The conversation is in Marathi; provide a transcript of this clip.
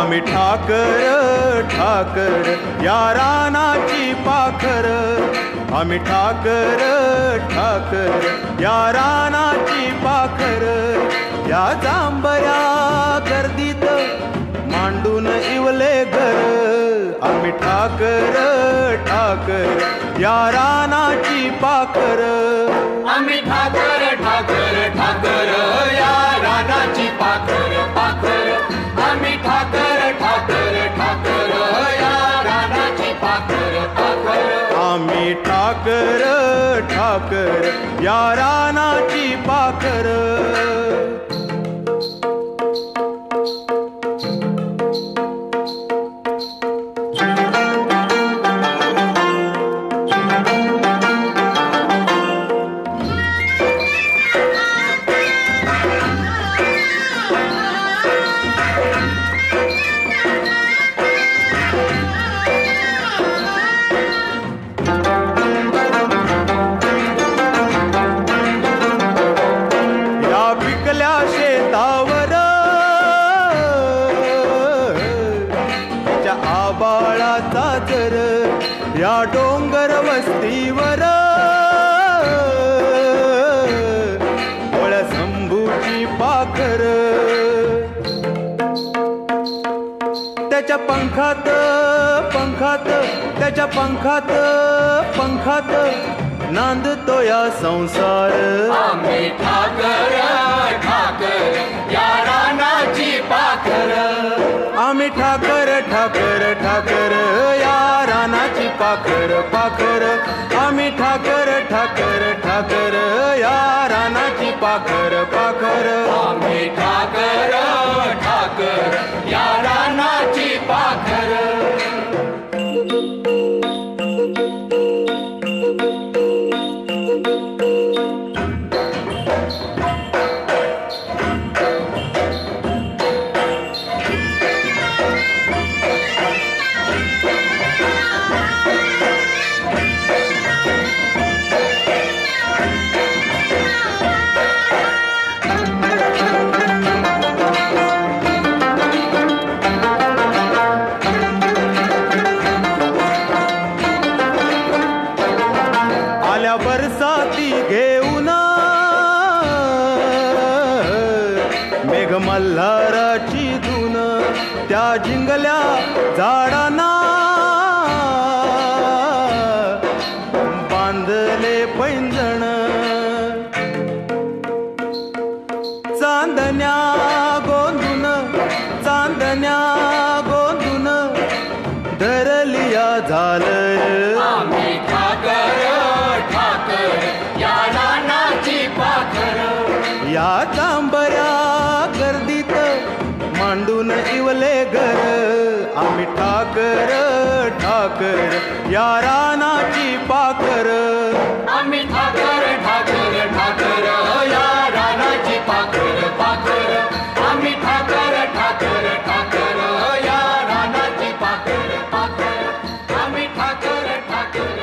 आम्ही ठाकर ठाकर या रानाची पाखर, आम्ही ठाकर ठाकर या रानाची पाखर, या जांभया गर्दीत मांडून इवले घर, आम्ही ठाकर ठाकर या रानाची पाखर, आम्ही ठाकर ठाकर ठाकर या रानाची पाखर पाखर, आम्ही ठाकर ठाकर ठाकर या रानाची पाखर पाखर, आम्ही ठाकर ठाकर या रानाची पाखर. शेतावर आबाळाचा जर, या डोंगर वस्तीवर ओळ्या शंभूची पाखर, त्याच्या पंखात पंखात त्याच्या पंखात पंखात नांदतो या संसार, आम्ही ठाकर ठाकर या रानाची पाखर, आम्ही ठाकर ठाकर ठाकर या रानाची पाखर पाखर, आम्ही ठाकर ठाकर ठाकर या रानाची पाखर पाखर, आम्ही ठाकर ठाकर या रानाची पाखर. बरसाती घेऊन मेघ मल्हाराची धून, त्या जिंगल्या झाडांना बांधले पैंजण, चांदण्या गोंधून चांदण्या गोंधून धरलिया झालंय, आम्ही ठाकर ठाकर या रानाची पाखर, या जांभया गर्दीत मांडून इवले घर, आम्ही ठाकर ठाकर या रानाची पाखर, आम्ही ठाकर ठाकर ठाकर या रानाची पाखर पाखर, आम्ही ठाकर ठाकर ठाकर या रानाची पाखर पाखर, आम्ही ठाकर ठाकर